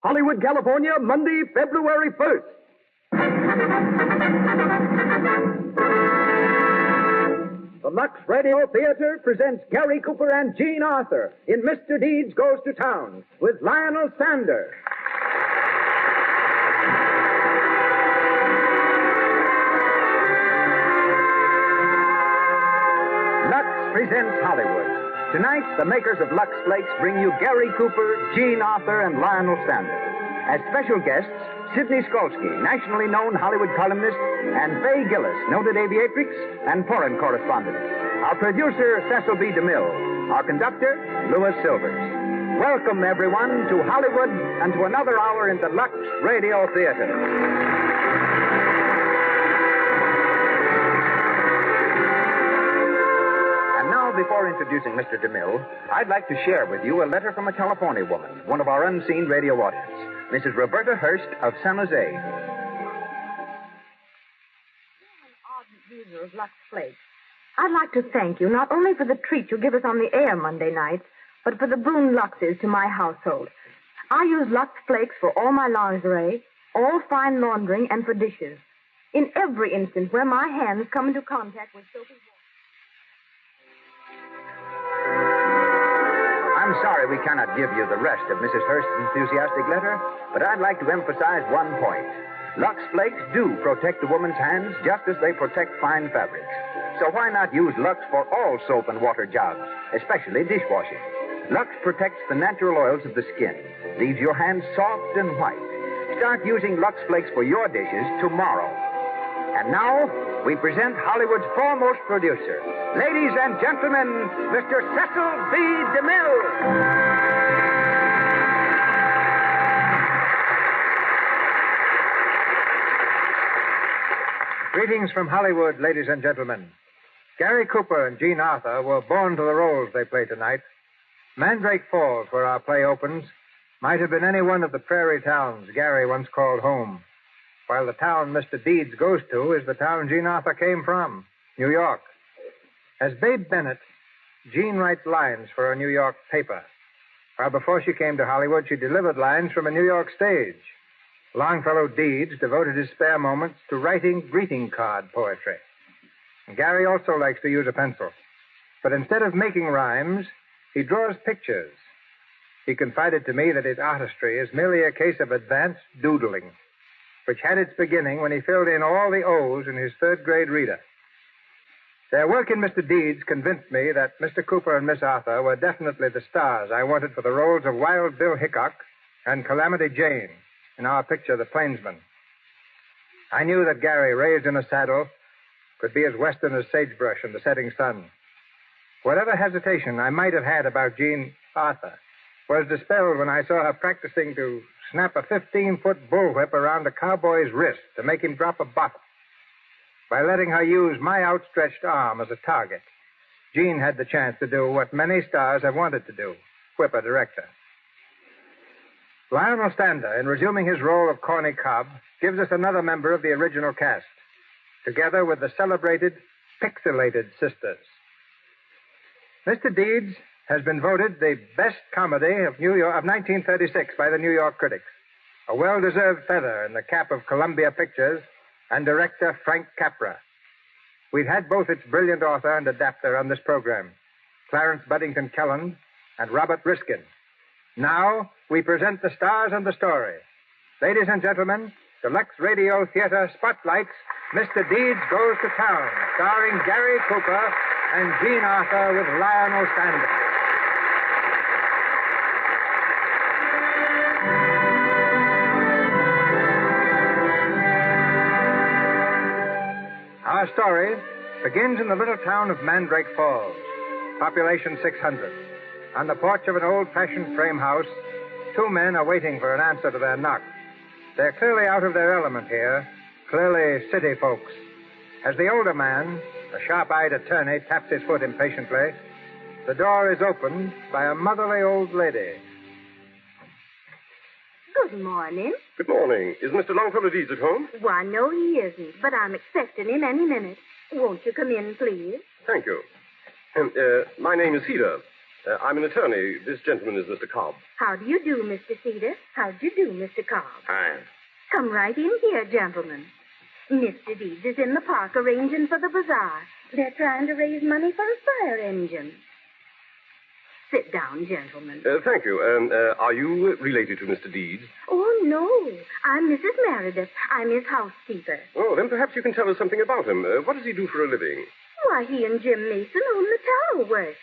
Hollywood, California, Monday, February 1st. The Lux Radio Theatre presents Gary Cooper and Jean Arthur in Mr. Deeds Goes to Town with Lionel Sander. Lux presents Hollywood. Tonight, the makers of Lux Flakes bring you Gary Cooper, Jean Arthur, and Lionel Sander. As special guests, Sidney Skolsky, nationally known Hollywood columnist, and Fay Gillis, noted aviatrix and foreign correspondent. Our producer, Cecil B. DeMille. Our conductor, Louis Silvers. Welcome, everyone, to Hollywood and to another hour in the Lux Radio Theatre. Before introducing Mr. DeMille, I'd like to share with you a letter from a California woman, one of our unseen radio audience, Mrs. Roberta Hurst of San Jose. You're an ardent user of Lux Flakes. I'd like to thank you not only for the treat you give us on the air Monday nights, but for the boon Lux is to my household. I use Lux Flakes for all my lingerie, all fine laundering, and for dishes. In every instance where my hands come into contact with soapy water. I'm sorry we cannot give you the rest of Mrs. Hurst's enthusiastic letter, but I'd like to emphasize one point. Lux Flakes do protect the woman's hands just as they protect fine fabrics. So why not use Lux for all soap and water jobs, especially dishwashing? Lux protects the natural oils of the skin, leaves your hands soft and white. Start using Lux Flakes for your dishes tomorrow. And now, we present Hollywood's foremost producer. Ladies and gentlemen, Mr. Cecil B. DeMille. Greetings from Hollywood, ladies and gentlemen. Gary Cooper and Jean Arthur were born to the roles they play tonight. Mandrake Falls, where our play opens, might have been any one of the prairie towns Gary once called home, while the town Mr. Deeds goes to is the town Jean Arthur came from, New York. As Babe Bennett, Jean writes lines for a New York paper, while before she came to Hollywood, she delivered lines from a New York stage. Longfellow Deeds devoted his spare moments to writing greeting card poetry. And Gary also likes to use a pencil, but instead of making rhymes, he draws pictures. He confided to me that his artistry is merely a case of advanced doodling, which had its beginning when he filled in all the O's in his third-grade reader. Their work in Mr. Deeds convinced me that Mr. Cooper and Miss Arthur were definitely the stars I wanted for the roles of Wild Bill Hickok and Calamity Jane in our picture, The Plainsman. I knew that Gary, raised in a saddle, could be as western as sagebrush in the setting sun. Whatever hesitation I might have had about Jean Arthur was dispelled when I saw her practicing to snap a 15-foot bullwhip around a cowboy's wrist to make him drop a bottle. By letting her use my outstretched arm as a target, Jean had the chance to do what many stars have wanted to do, whip a director. Lionel Sander, in resuming his role of Corny Cobb, gives us another member of the original cast, together with the celebrated Pixelated Sisters. Mr. Deeds has been voted the best comedy of 1936 by the New York critics, a well-deserved feather in the cap of Columbia Pictures and director Frank Capra. We've had both its brilliant author and adapter on this program, Clarence Buddington Kelland and Robert Riskin. Now, we present the stars and the story. Ladies and gentlemen, the Lux Radio Theatre spotlights Mr. Deeds Goes to Town, starring Gary Cooper and Jean Arthur with Lionel Sander. Our story begins in the little town of Mandrake Falls, population 600. On the porch of an old-fashioned frame house, two men are waiting for an answer to their knock. They're clearly out of their element here, clearly city folks. As the older man, a sharp-eyed attorney, taps his foot impatiently, the door is opened by a motherly old lady. Good morning. Good morning. Is Mr. Longfellow Deeds at home? Why, no, he isn't, but I'm expecting him any minute. Won't you come in, please? Thank you. My name is Cedar. I'm an attorney. This gentleman is Mr. Cobb. How do you do, Mr. Cedar? How do you do, Mr. Cobb? Hi. Come right in here, gentlemen. Mr. Deeds is in the park arranging for the bazaar. They're trying to raise money for a fire engine. Sit down, gentlemen. Thank you. Are you related to Mr. Deeds? Oh, no. I'm Mrs. Meredith. I'm his housekeeper. Oh, then perhaps you can tell us something about him. What does he do for a living? Why, he and Jim Mason own the tallow works.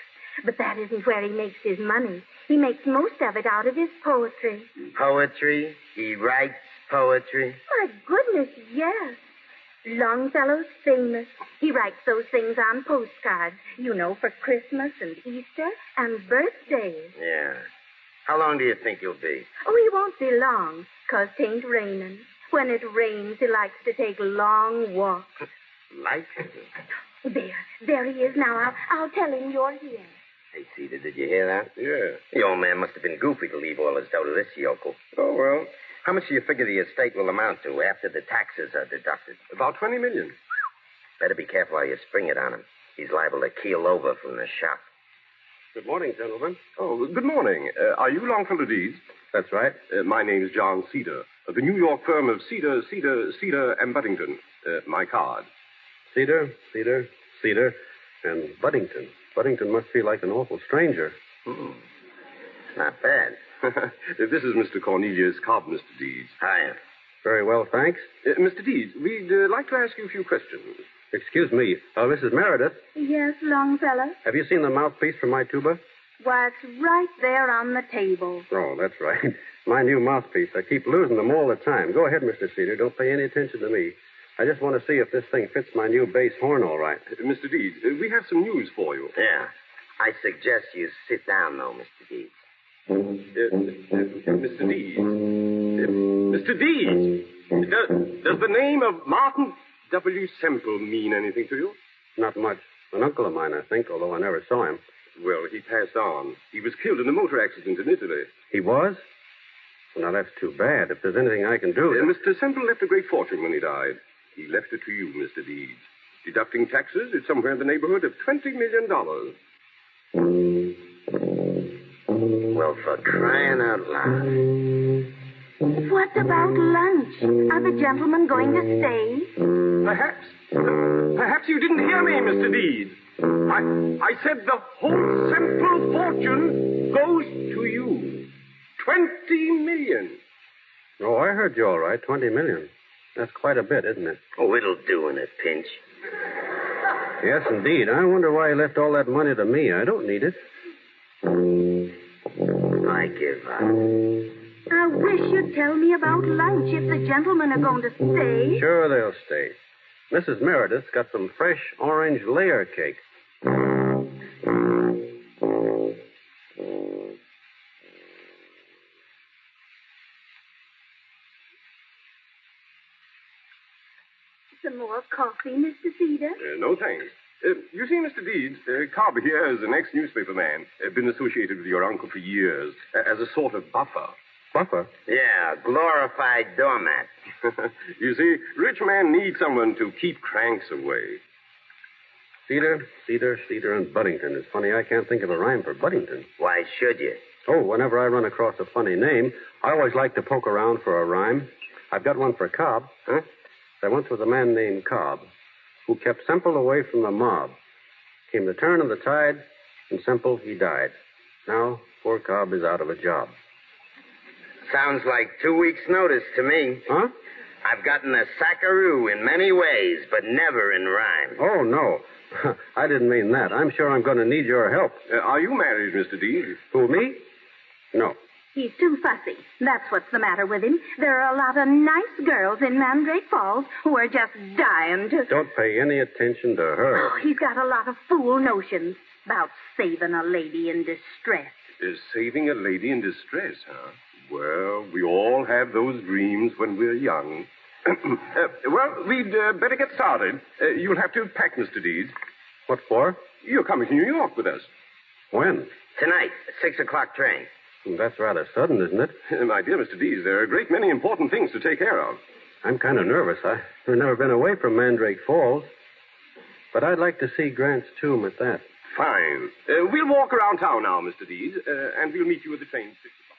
But that isn't where he makes his money. He makes most of it out of his poetry. Poetry? He writes poetry? My goodness, yes. Longfellow's famous. He writes those things on postcards, you know, for Christmas and Easter and birthdays. Yeah. How long do you think you'll be? Oh, he won't be long, 'cause 'tain't raining. When it rains, he likes to take long walks. Likes? There he is now. I'll tell him you're here. Hey, Cedar, did you hear that? Yeah. The old man must have been goofy to leave all his dough to this yokel. Oh, well, How much do you figure the estate will amount to after the taxes are deducted? about 20 million. Better be careful how you spring it on him. He's liable to keel over from the shop. Good morning, gentlemen. Oh, good morning. Are you Longfellow Deeds? That's right. My name is John Cedar, of the New York firm of Cedar, and Buddington. My card. Cedar, and Buddington. Buddington must feel like an awful stranger. Not bad. This is Mr. Cornelius Cobb, Mr. Deeds. Hiya. Very well, thanks. Mr. Deeds, we'd like to ask you a few questions. Excuse me. Mrs. Meredith, Yes, Longfellow? have you seen the mouthpiece for my tuba? Why, it's right there on the table. Oh, that's right. My new mouthpiece. I keep losing them all the time. Go ahead, Mr. Cedar. Don't pay any attention to me. I just want to see if this thing fits my new bass horn all right. Mr. Deeds, we have some news for you. Yeah. I suggest you sit down, though, Mr. Deeds. Mr. Deeds. Mr. Deeds, does the name of Martin W. Semple mean anything to you? Not much. An uncle of mine, I think, although I never saw him. Well, he passed on. He was killed in a motor accident in Italy. He was? Well, now, that's too bad. If there's anything I can do... Mr. Semple left a great fortune when he died. He left it to you, Mr. Deeds. Deducting taxes, it's somewhere in the neighborhood of $20 million. Well, for crying out loud. What about lunch? Are the gentlemen going to stay? Perhaps you didn't hear me, Mr. Deeds. I said the whole Semple fortune goes to you. 20 million. Oh, I heard you all right. 20 million. That's quite a bit, isn't it? Oh, it'll do in a pinch. Yes, indeed. I wonder why he left all that money to me. I don't need it. I give up. I wish you'd tell me about lunch if the gentlemen are going to stay. Sure, they'll stay. Mrs. Meredith's got some fresh orange layer cake. Some more coffee, Mr. Cedar? No, thanks. You see, Mr. Deeds, Cobb here is an ex-newspaper man. Been associated with your uncle for years as a sort of buffer. Buffer? Yeah, glorified doormat. You see, rich man needs someone to keep cranks away. Cedar, and Buddington. It's funny, I can't think of a rhyme for Buddington. Why should you? Oh, whenever I run across a funny name, I always like to poke around for a rhyme. I've got one for Cobb. Huh? There once was a man named Cobb who kept Semple away from the mob. Came the turn of the tide, and Semple, he died. Now, poor Cobb is out of a job. Sounds like 2 weeks' notice to me. Huh? I've gotten a sackaroo in many ways, but never in rhyme. Oh, no. I didn't mean that. I'm sure I'm going to need your help. Are you married, Mr. Deeds? Who, me? No. He's too fussy. That's what's the matter with him. There are a lot of nice girls in Mandrake Falls who are just dying to... Don't pay any attention to her. Oh, he's got a lot of fool notions about saving a lady in distress. Is saving a lady in distress, huh? Well, we all have those dreams when we're young. Well, we'd better get started. You'll have to pack, Mr. Deeds. What for? You're coming to New York with us. When? Tonight, 6 o'clock train. That's rather sudden, isn't it? My dear Mr. Deeds, there are a great many important things to take care of. I'm kind of nervous. I've never been away from Mandrake Falls. But I'd like to see Grant's tomb at that. Fine. We'll walk around town now, Mr. Deeds, and we'll meet you at the train at 6 o'clock.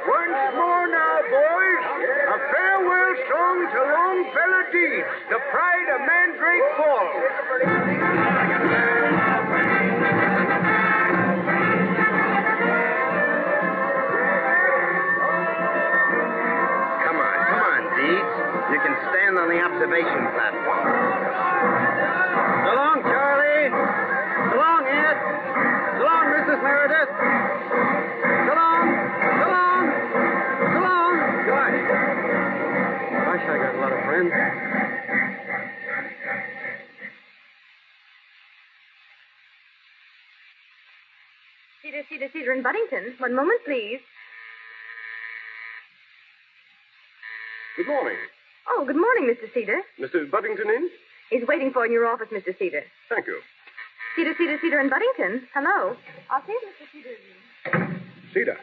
Once more now, boys, a farewell song to Longfellow Deeds, the pride of Mandrake Falls. You can stand on the observation platform. So long, Charlie. So long, Ed. So long, Mrs. Meredith. So long. So long. So long. Gosh, I got a lot of friends. Cedar in Buddington. One moment, please. Good morning. Oh, good morning, Mr. Cedar. Mr. Buddington in? He's waiting for you in your office, Mr. Cedar. Thank you. Cedar in Buddington. Hello. I'll see if Mr. Cedar is in. Cedar,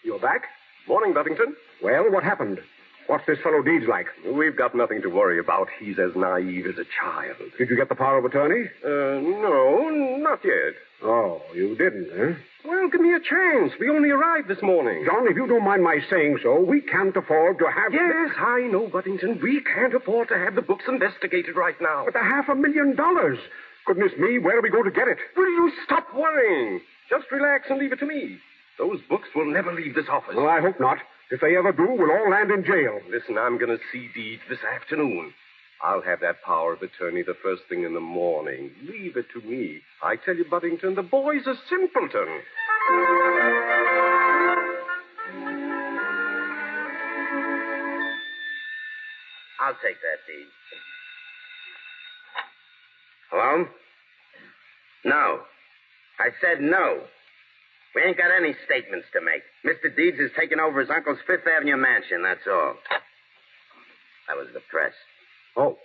you're back? Morning, Buddington. Well, what happened? What's this fellow Deeds like? We've got nothing to worry about. He's as naive as a child. Did you get the power of attorney? No, not yet. Oh, you didn't, eh? Well, give me a chance. We only arrived this morning. John, if you don't mind my saying so, we can't afford to have... Yes, I know, Buddington. We can't afford to have the books investigated right now. But the $500,000. Goodness me, where do we go to get it? Will you stop worrying? Just relax and leave it to me. Those books will never leave this office. Well, I hope not. If they ever do, we'll all land in jail. Listen, I'm going to see Deeds this afternoon. I'll have that power of attorney the first thing in the morning. Leave it to me. I tell you, Buddington, the boy's a simpleton. I'll take that, Deeds. Hello? No. I said no. We ain't got any statements to make. Mr. Deeds has taken over his uncle's Fifth Avenue mansion, that's all. That was the press. Oh,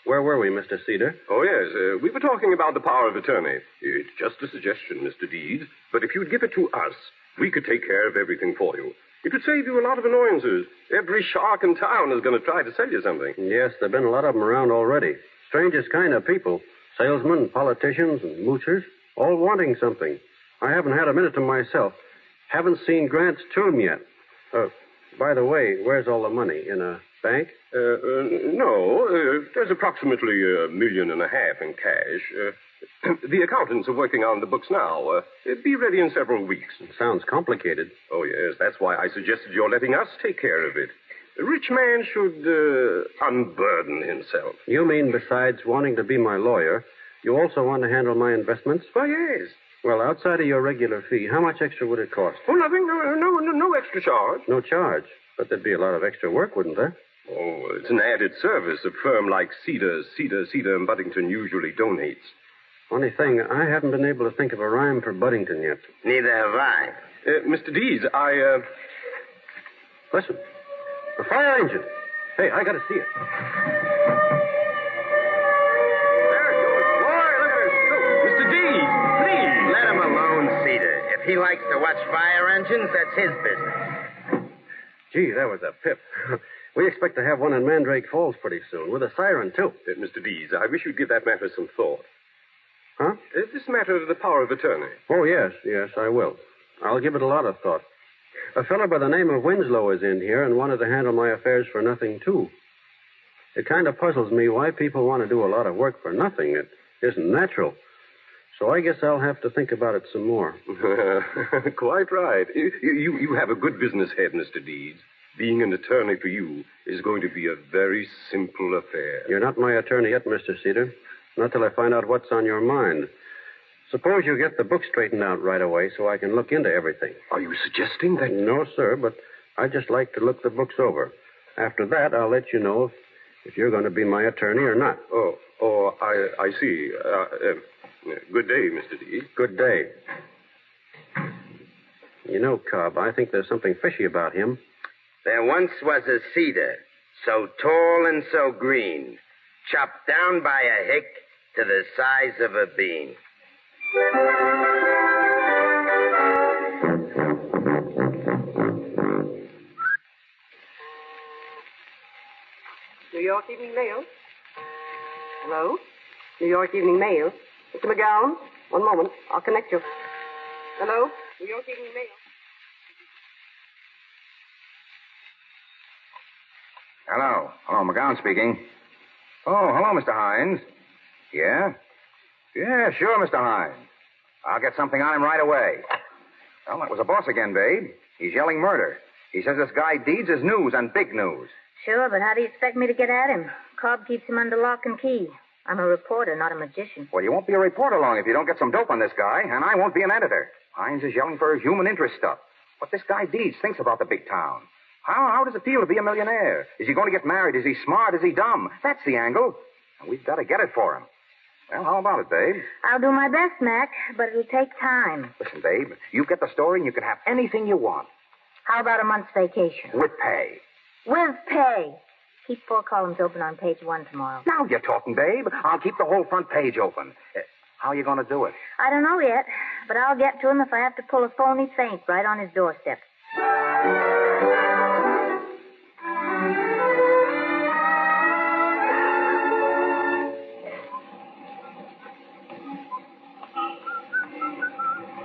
where were we, Mr. Cedar? Oh, yes. We were talking about the power of attorney. It's just a suggestion, Mr. Deeds. But if you'd give it to us, we could take care of everything for you. It would save you a lot of annoyances. Every shark in town is going to try to sell you something. Yes, there have been a lot of them around already. Strangest kind of people. Salesmen, politicians, and moochers, all wanting something. I haven't had a minute to myself. Haven't seen Grant's tomb yet. By the way, where's all the money? In a bank? No. There's approximately $1.5 million in cash. The accountants are working on the books now. Be ready in several weeks. It sounds complicated. Oh, yes. That's why I suggested your letting us take care of it. A rich man should unburden himself. You mean besides wanting to be my lawyer, you also want to handle my investments? Why, yes. Well, outside of your regular fee, how much extra would it cost? Oh, nothing. No extra charge. No charge. But there'd be a lot of extra work, wouldn't there? Oh, it's an added service a firm like Cedar and Buddington usually donates. Funny thing, I haven't been able to think of a rhyme for Buddington yet. Neither have I. Mr. Deeds, Listen. The fire engine. Hey, I gotta see it. There it goes. Boy, look at it. Go. Mr. Deeds, please. Let him alone, Cedar. If he likes to watch fire engines, that's his business. Gee, that was a pip. We expect to have one in Mandrake Falls pretty soon, with a siren, too. Mr. Deeds, I wish you'd give that matter some thought. Huh? This matter of the power of attorney. Oh, yes, I will. I'll give it a lot of thought. A fellow by the name of Winslow is in here and wanted to handle my affairs for nothing, too. It kind of puzzles me why people want to do a lot of work for nothing. It isn't natural. So I guess I'll have to think about it some more. Quite right. You have a good business head, Mr. Deeds. Being an attorney for you is going to be a very simple affair. You're not my attorney yet, Mr. Cedar. Not till I find out what's on your mind. Suppose you get the book straightened out right away so I can look into everything. Are you suggesting that... No, sir, but I'd just like to look the books over. After that, I'll let you know if you're going to be my attorney or not. Oh, I see. Good day, Mr. Deeds. Good day. You know, Cobb, I think there's something fishy about him. There once was a cedar, so tall and so green, chopped down by a hick to the size of a bean. New York Evening Mail. Hello? New York Evening Mail. Mr. McGowan? One moment. I'll connect you. Hello? New York Evening Mail. Hello. Hello, McGowan speaking. Oh, hello, Mr. Hines. Yeah? Yeah, sure, Mr. Hines. I'll get something on him right away. Well, that was a boss again, babe. He's yelling murder. He says this guy Deeds is news and big news. Sure, but how do you expect me to get at him? Cobb keeps him under lock and key. I'm a reporter, not a magician. Well, you won't be a reporter long if you don't get some dope on this guy, and I won't be an editor. Hines is yelling for human interest stuff. What this guy Deeds thinks about the big town. How does it feel to be a millionaire? Is he going to get married? Is he smart? Is he dumb? That's the angle. And we've got to get it for him. Well, how about it, babe? I'll do my best, Mac, but it'll take time. Listen, babe, you get the story and you can have anything you want. How about a month's vacation? With pay. With pay. Keep 4 columns open on page 1 tomorrow. Now you're talking, babe. I'll keep the whole front page open. How are you going to do it? I don't know yet, but I'll get to him if I have to pull a phony feint right on his doorstep.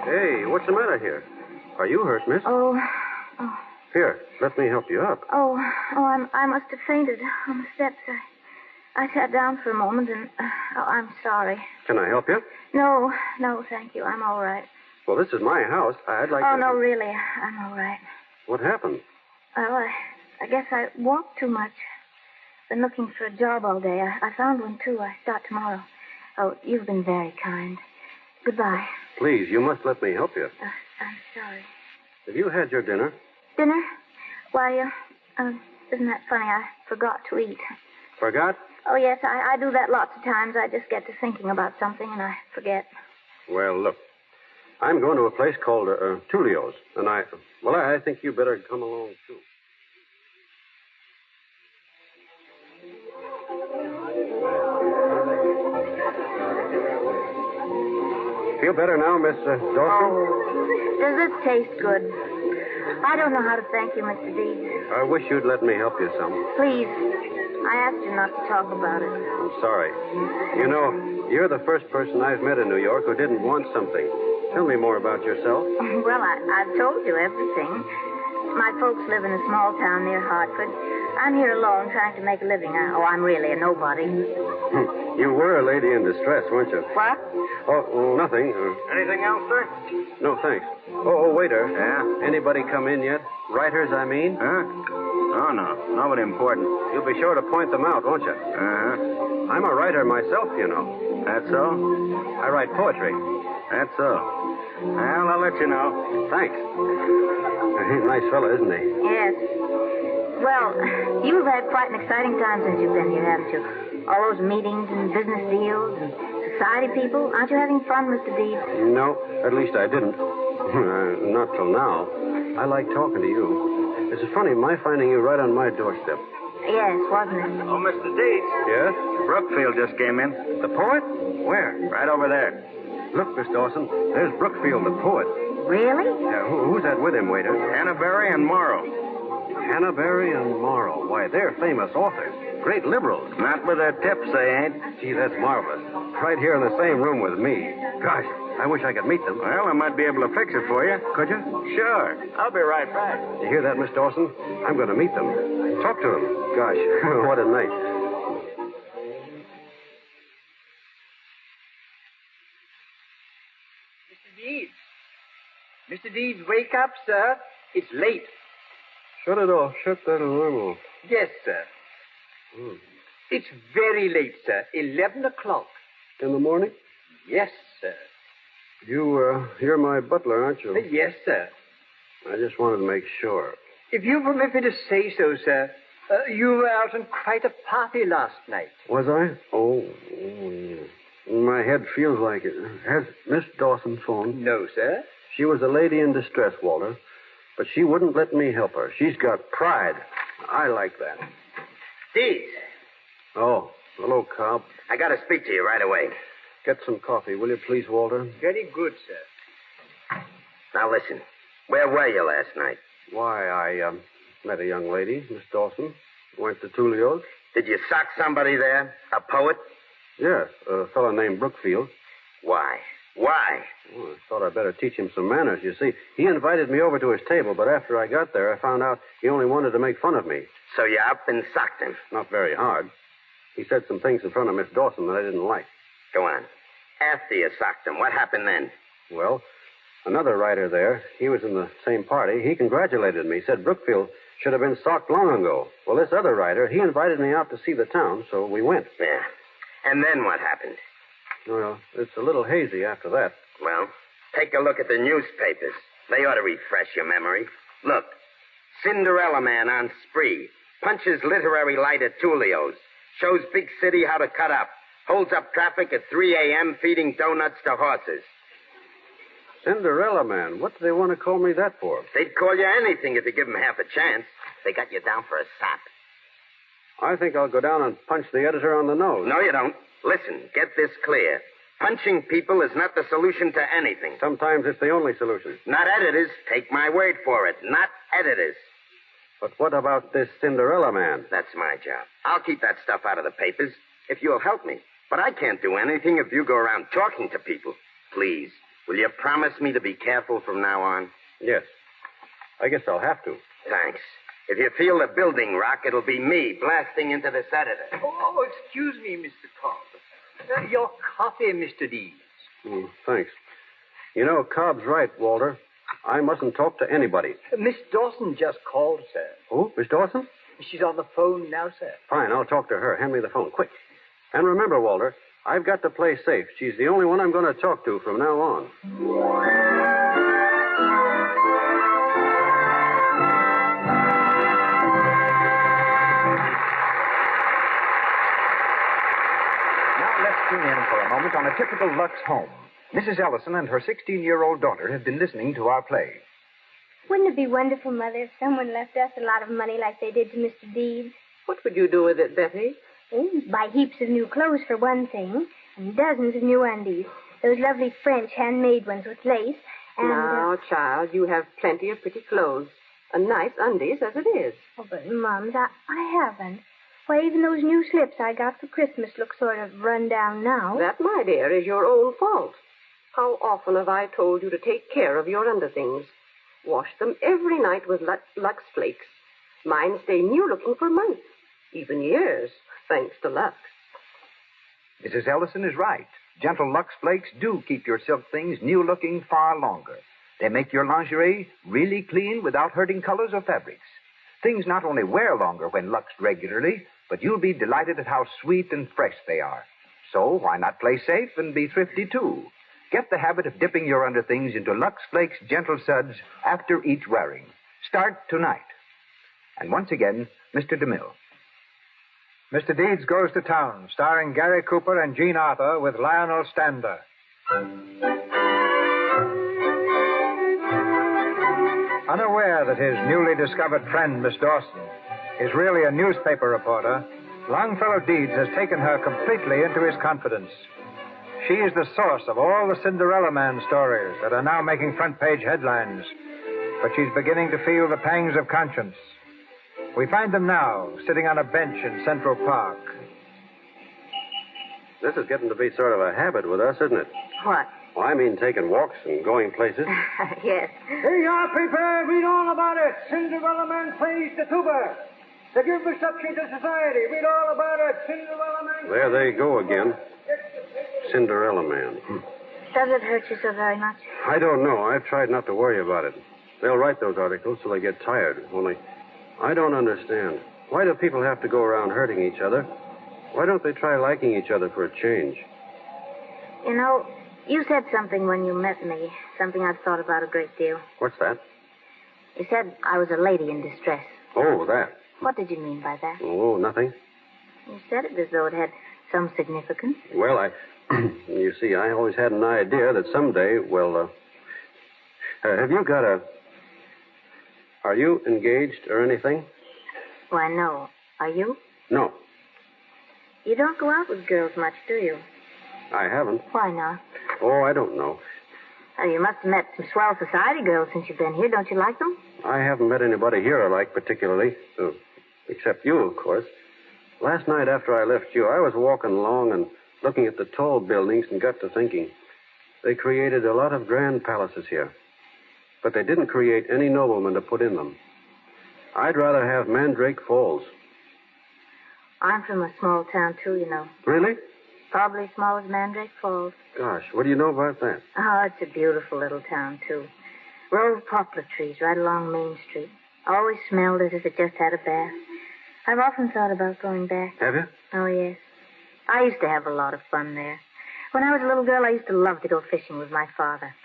Hey, what's the matter here? Are you hurt, miss? Oh. Here, let me help you up. I must have fainted on the steps. I sat down for a moment and, I'm sorry. Can I help you? No, thank you. I'm all right. Well, this is my house. I'd like to... Oh, no, really, I'm all right. What happened? Well, I guess I walked too much. Been looking for a job all day. I found one, too. I start tomorrow. Oh, you've been very kind. Goodbye. Please, you must let me help you. I'm sorry. Have you had your dinner? Dinner? Why, isn't that funny? I forgot to eat. Forgot? Oh, yes, I do that lots of times. I just get to thinking about something and I forget. Well, look. I'm going to a place called Tulio's, and I think you better come along, too. Feel better now, Miss Dawson? Oh, does this taste good? I don't know how to thank you, Mr. Deeds. I wish you'd let me help you some. Please. I asked you not to talk about it. I'm sorry. You know, you're the first person I've met in New York who didn't want something. Tell me more about yourself. Well, I've told you everything. My folks live in a small town near Hartford. I'm here alone trying to make a living. I'm really a nobody. You were a lady in distress, weren't you? What? Oh, nothing. Anything else, sir? No, thanks. Oh, waiter. Yeah? Anybody come in yet? Writers, I mean? Huh? Oh, no. Nobody important. You'll be sure to point them out, won't you? Uh-huh. I'm a writer myself, you know. That's so? I write poetry. That's so. Well, I'll let you know. Thanks. He's a nice fellow, isn't he? Yes. Well, you've had quite an exciting time since you've been here, haven't you? All those meetings and business deals and society people. Aren't you having fun, Mr. Deeds? No, at least I didn't. Not till now. I like talking to you. It's funny, my finding you right on my doorstep. Yes, wasn't it? Oh, Mr. Deeds. Yes? Brookfield just came in. The poet? Where? Right over there. Look, Miss Dawson, there's Brookfield, the poet. Really? Who's that with him, waiter? Canterbury and Morrow. Canterbury and Morrow. Why, they're famous authors. Great liberals. Not with their tips, they ain't. Gee, that's marvelous. Right here in the same room with me. Gosh, I wish I could meet them. Well, I might be able to fix it for you. Could you? Sure. I'll be right back. You hear that, Miss Dawson? I'm going to meet them. Talk to them. Gosh, what a night. Mr. Deeds, wake up, sir. It's late. Shut it off. Shut that alarm off. Yes, sir. It's very late, sir. 11 o'clock. In the morning? Yes, sir. You're my butler, aren't you? Yes, sir. I just wanted to make sure. If you permit me to say so, sir, you were out on quite a party last night. Was I? Oh, yeah. My head feels like it. Has Miss Dawson phoned? No, sir. She was a lady in distress, Walter, but she wouldn't let me help her. She's got pride. I like that. Deeds, Oh, hello, Cobb. I got to speak to you right away. Get some coffee, will you please, Walter? Very good, sir. Now listen, where were you last night? Why, I met a young lady, Miss Dawson. Went to Tulio's. Did you sock somebody there? A poet? Yes, a fellow named Brookfield. Why? Why? Oh, I thought I'd better teach him some manners. You see, he invited me over to his table, but after I got there, I found out he only wanted to make fun of me. So you up and socked him? Not very hard. He said some things in front of Miss Dawson that I didn't like. Go on. After you socked him, what happened then? Well, another writer there, he was in the same party. He congratulated me. He said Brookfield should have been socked long ago. Well, this other writer, he invited me out to see the town, so we went. Yeah. And then what happened? Well, it's a little hazy after that. Well, take a look at the newspapers. They ought to refresh your memory. Look. Cinderella Man on spree. Punches literary light at Tulio's. Shows big city how to cut up. Holds up traffic at 3 a.m. feeding donuts to horses. Cinderella Man? What do they want to call me that for? They'd call you anything if you give them half a chance. They got you down for a sap. I think I'll go down and punch the editor on the nose. No, you don't. Listen, get this clear. Punching people is not the solution to anything. Sometimes it's the only solution. Not editors. Take my word for it. Not editors. But what about this Cinderella Man? That's my job. I'll keep that stuff out of the papers if you'll help me. But I can't do anything if you go around talking to people. Please, will you promise me to be careful from now on? Yes. I guess I'll have to. Thanks. If you feel the building rock, it'll be me blasting into this editor. Oh, excuse me, Mr. Cobb. Your coffee, Mr. Deeds. Thanks. You know, Cobb's right, Walter. I mustn't talk to anybody. Miss Dawson just called, sir. Who? Miss Dawson? She's on the phone now, sir. Fine, I'll talk to her. Hand me the phone, quick. And remember, Walter, I've got to play safe. She's the only one I'm going to talk to from now on. Now let's tune in for a moment on a typical Lux home. Mrs. Ellison and her 16-year-old daughter have been listening to our play. Wouldn't it be wonderful, Mother, if someone left us a lot of money like they did to Mr. Deeds? What would you do with it, Betty? Oh, buy heaps of new clothes for one thing, and dozens of new undies. Those lovely French handmade ones with lace, and... Now, child, you have plenty of pretty clothes. And nice undies as it is. Oh, but, Mums, I haven't. Why, even those new slips I got for Christmas look sort of run down now. That, my dear, is your own fault. How often have I told you to take care of your underthings? Wash them every night with Lux Flakes. Mine stay new-looking for months, even years, thanks to Lux. Mrs. Ellison is right. Gentle Lux Flakes do keep your silk things new-looking far longer. They make your lingerie really clean without hurting colors or fabrics. Things not only wear longer when luxed regularly, but you'll be delighted at how sweet and fresh they are. So why not play safe and be thrifty, too? Get the habit of dipping your underthings into Lux Flakes Gentle Suds after each wearing. Start tonight. And once again, Mr. DeMille. Mr. Deeds Goes to Town, starring Gary Cooper and Jean Arthur with Lionel Stander. Unaware that his newly discovered friend, Miss Dawson, is really a newspaper reporter, Longfellow Deeds has taken her completely into his confidence. She is the source of all the Cinderella Man stories that are now making front-page headlines. But she's beginning to feel the pangs of conscience. We find them now, sitting on a bench in Central Park. This is getting to be sort of a habit with us, isn't it? What? Well, I mean taking walks and going places. Yes. Here you are, people. Read all about it. Cinderella Man plays the tuba. To give reception to society. Read all about it. Cinderella Man. There they go again. Cinderella Man. Does it hurt you so very much? I don't know. I've tried not to worry about it. They'll write those articles till they get tired. Only, I don't understand. Why do people have to go around hurting each other? Why don't they try liking each other for a change? You know, you said something when you met me, something I've thought about a great deal. What's that? You said I was a lady in distress. Oh, that. What did you mean by that? Oh, nothing. You said it as though it had some significance. Well, you see, I always had an idea that someday, have you got are you engaged or anything? Why, no. Are you? No, You don't go out with girls much, do you? I haven't. Why not? Oh, I don't know. Oh, you must have met some swell society girls since you've been here. Don't you like them? I haven't met anybody here I like particularly, except you, of course. Last night after I left you, I was walking along, and looking at the tall buildings and got to thinking. They created a lot of grand palaces here, but they didn't create any noblemen to put in them. I'd rather have Mandrake Falls. I'm from a small town, too, you know. Really? Probably as small as Mandrake Falls. Gosh, what do you know about that? Oh, it's a beautiful little town, too. Row of poplar trees right along Main Street. Always smelled as if it just had a bath. I've often thought about going back. Have you? Oh, yes. I used to have a lot of fun there. When I was a little girl, I used to love to go fishing with my father.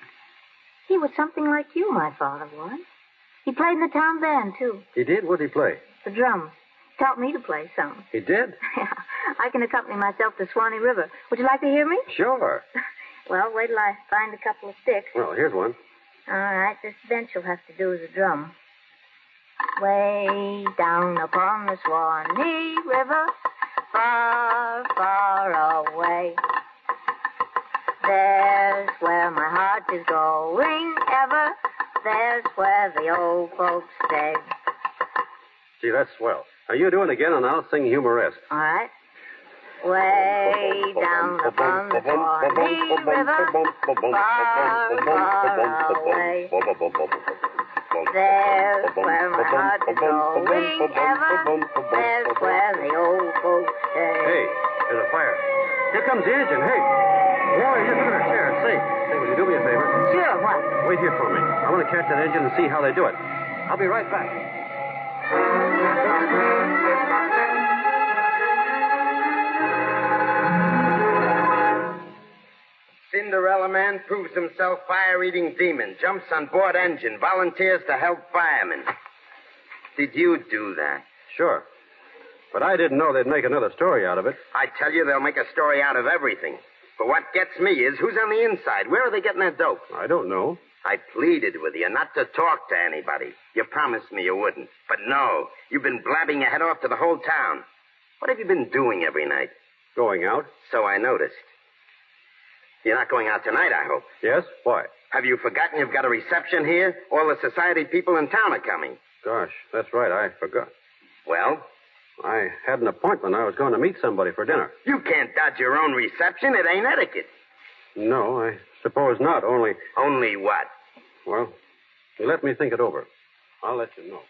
He was something like you, my father was. He played in the town band, too. He did? What did he play? The drums. Taught me to play some. He did? I can accompany myself to Swanee River. Would you like to hear me? Sure. Well, wait till I find a couple of sticks. Well, here's one. All right, this bench will have to do as a drum. Way down upon the Swanee River, far, far away. There's where my heart is going ever. There's where the old folks stay. Gee, that's swell. Now, you do it again, and I'll sing humoresque. All right. Way down upon the Swanee River, far, far away. There's where my heart is going ever. There's where the old folks stay. Hey, there's a fire. Here comes the engine. Hey. Boy, just look at her chair. Say, will you do me a favor? Sure, what? Wait here for me. I want to catch that engine and see how they do it. I'll be right back. Cinderella man proves himself fire-eating demon, jumps on board engine, volunteers to help firemen. Did you do that? Sure. But I didn't know they'd make another story out of it. I tell you, they'll make a story out of everything. But what gets me is who's on the inside. Where are they getting their dope? I don't know. I pleaded with you not to talk to anybody. You promised me you wouldn't. But no, you've been blabbing your head off to the whole town. What have you been doing every night? Going out? So I noticed. You're not going out tonight, I hope. Yes? Why? Have you forgotten you've got a reception here? All the society people in town are coming. Gosh, that's right. I forgot. Well? I had an appointment. I was going to meet somebody for dinner. You can't dodge your own reception. It ain't etiquette. No, I suppose not. Only... Only what? Well, let me think it over. I'll let you know.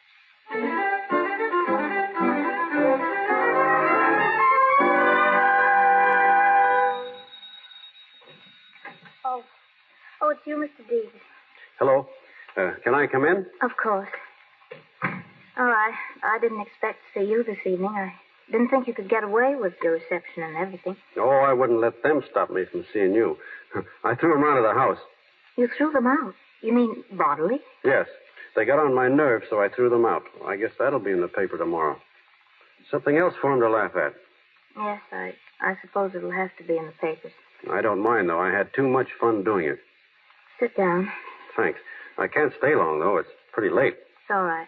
Oh, it's you, Mr. Deeds. Hello. Can I come in? Of course. Oh, I didn't expect to see you this evening. I didn't think you could get away with your reception and everything. Oh, I wouldn't let them stop me from seeing you. I threw them out of the house. You threw them out? You mean bodily? Yes. They got on my nerves, so I threw them out. I guess that'll be in the paper tomorrow. Something else for them to laugh at. Yes, I suppose it'll have to be in the papers. I don't mind, though. I had too much fun doing it. Sit down. Thanks. I can't stay long, though. It's pretty late. It's all right.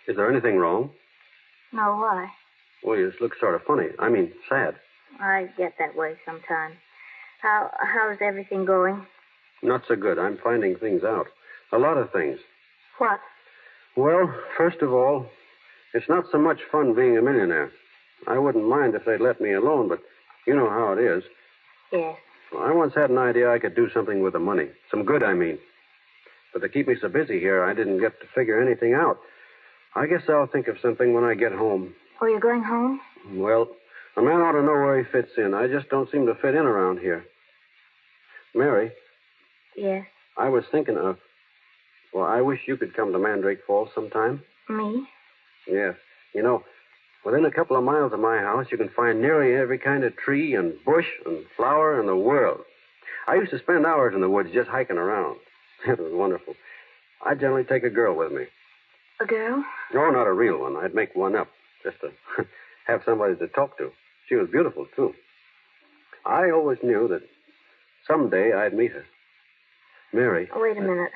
Is there anything wrong? No, why? Well, you just look sort of funny. I mean, sad. I get that way sometimes. How's everything going? Not so good. I'm finding things out. A lot of things. What? Well, first of all, it's not so much fun being a millionaire. I wouldn't mind if they'd let me alone, but you know how it is. Yes. Well, I once had an idea I could do something with the money. Some good, I mean. But to keep me so busy here, I didn't get to figure anything out. I guess I'll think of something when I get home. Oh, you're going home? Well, a man ought to know where he fits in. I just don't seem to fit in around here. Mary? Yes? I was thinking of... Well, I wish you could come to Mandrake Falls sometime. Me? Yes. You know, within a couple of miles of my house, you can find nearly every kind of tree and bush and flower in the world. I used to spend hours in the woods just hiking around. It was wonderful. I'd generally take a girl with me. A girl? No, not a real one. I'd make one up, just to have somebody to talk to. She was beautiful, too. I always knew that someday I'd meet her. Mary. Oh, wait a minute.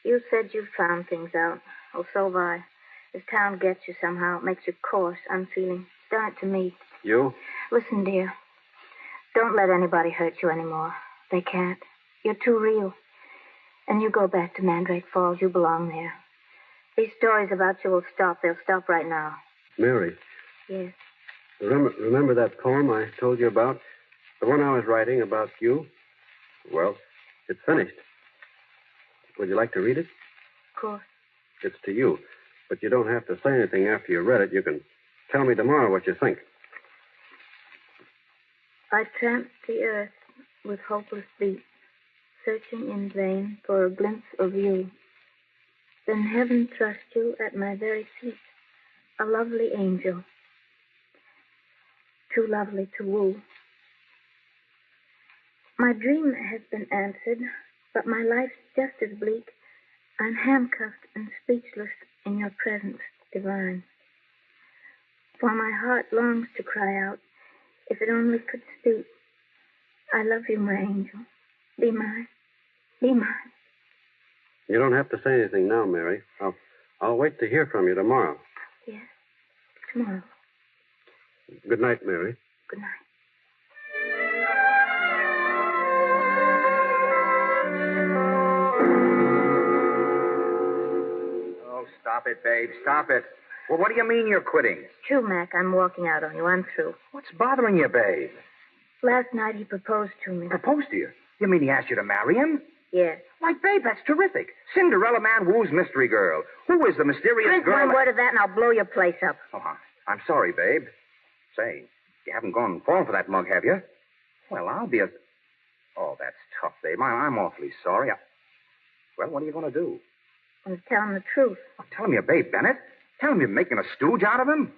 You said you've found things out. Oh, so have I. This town gets you somehow. It makes you coarse, unfeeling. It's done it to me. You? Listen, dear. Don't let anybody hurt you anymore. They can't. You're too real. And you go back to Mandrake Falls. You belong there. These stories about you will stop. They'll stop right now. Mary. Yes. Remember that poem I told you about? The one I was writing about you? Well, it's finished. Would you like to read it? Of course. It's to you, but you don't have to say anything after you read it. You can tell me tomorrow what you think. I tramped the earth with hopeless feet, searching in vain for a glimpse of you. Then heaven thrust you at my very feet, a lovely angel, too lovely to woo. My dream has been answered, but my life's just as bleak. I'm handcuffed and speechless in your presence divine. For my heart longs to cry out, if it only could speak. I love you, my angel. Be mine. Be mine. You don't have to say anything now, Mary. I'll wait to hear from you tomorrow. Yes, tomorrow. Good night, Mary. Good night. Oh, stop it, babe. Stop it. Well, what do you mean you're quitting? It's true, Mac. I'm walking out on you. I'm through. What's bothering you, babe? Last night he proposed to me. Proposed to you? You mean he asked you to marry him? Yes. Why, babe, that's terrific. Cinderella man woos mystery girl. Who is the mysterious Drink girl? one word of that and I'll blow your place up. Oh, I'm sorry, babe. Say, you haven't gone and fallen for that mug, have you? Well, I'll be a... Oh, that's tough, babe. I'm awfully sorry. Well, what are you going to do? I'm going to tell him the truth. Oh, tell him you're Babe Bennett. Tell him you're making a stooge out of him.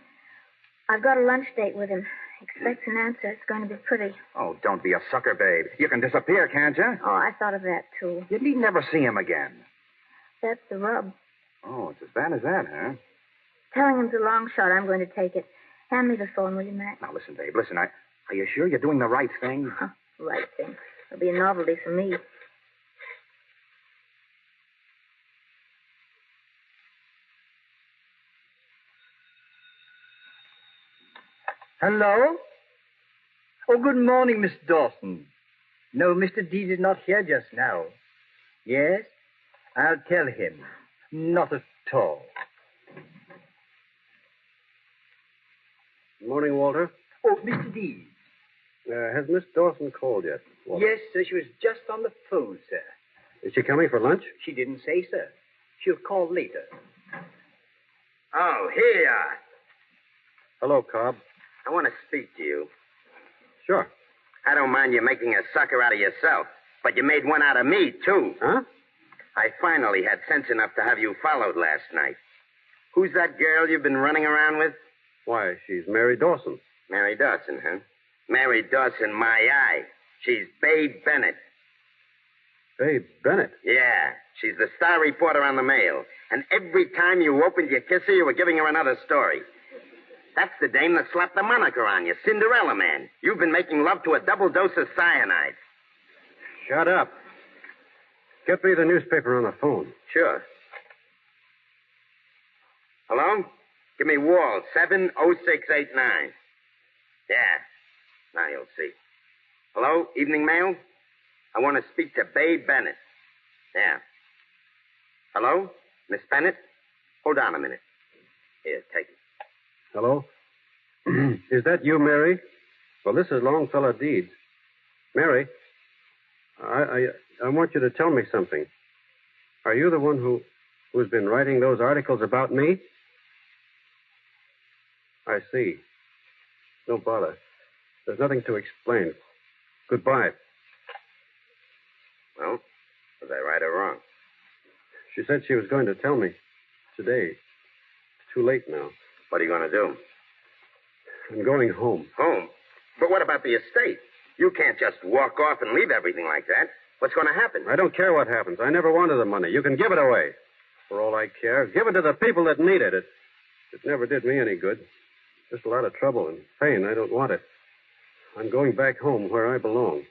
I've got a lunch date with him. Expects an answer. It's going to be pretty. Oh, don't be a sucker, babe. You can disappear, can't you? Oh, I thought of that, too. You need never see him again. That's the rub. Oh, it's as bad as that, huh? Telling him's a long shot. I'm going to take it. Hand me the phone, will you, Mac? Now, listen, babe. Listen, are you sure you're doing the right thing? Huh, right thing. It'll be a novelty for me. Hello? Oh, good morning, Miss Dawson. No, Mr. Deed is not here just now. Yes? I'll tell him. Not at all. Good morning, Walter. Oh, Mr. Deed. Has Miss Dawson called yet, Walter? Yes, sir. She was just on the phone, sir. Is she coming for lunch? She didn't say, sir. She'll call later. Oh, here you are. Hello, Cobb. I want to speak to you. Sure. I don't mind you making a sucker out of yourself, but you made one out of me, too. Huh? I finally had sense enough to have you followed last night. Who's that girl you've been running around with? Why, she's Mary Dawson. Mary Dawson, huh? Mary Dawson, my eye. She's Babe Bennett. Babe Bennett? Yeah, she's the star reporter on the Mail. And every time you opened your kisser, you were giving her another story. That's the dame that slapped the moniker on you, Cinderella Man. You've been making love to a double dose of cyanide. Shut up. Get me the newspaper on the phone. Sure. Hello? Give me Wall, 70689. Yeah. Now you'll see. Hello? Evening Mail? I want to speak to Babe Bennett. Yeah. Hello? Miss Bennett? Hold on a minute. Here, take it. Hello? Is that you, Mary? Well, this is Longfellow Deeds. Mary, I want you to tell me something. Are you the one who's been writing those articles about me? I see. No bother. There's nothing to explain. Goodbye. Well, was I right or wrong? She said she was going to tell me today. It's too late now. What are you going to do? I'm going home. Home? But what about the estate? You can't just walk off and leave everything like that. What's going to happen? I don't care what happens. I never wanted the money. You can give it away. For all I care, give it to the people that need it. It never did me any good. Just a lot of trouble and pain. I don't want it. I'm going back home where I belong.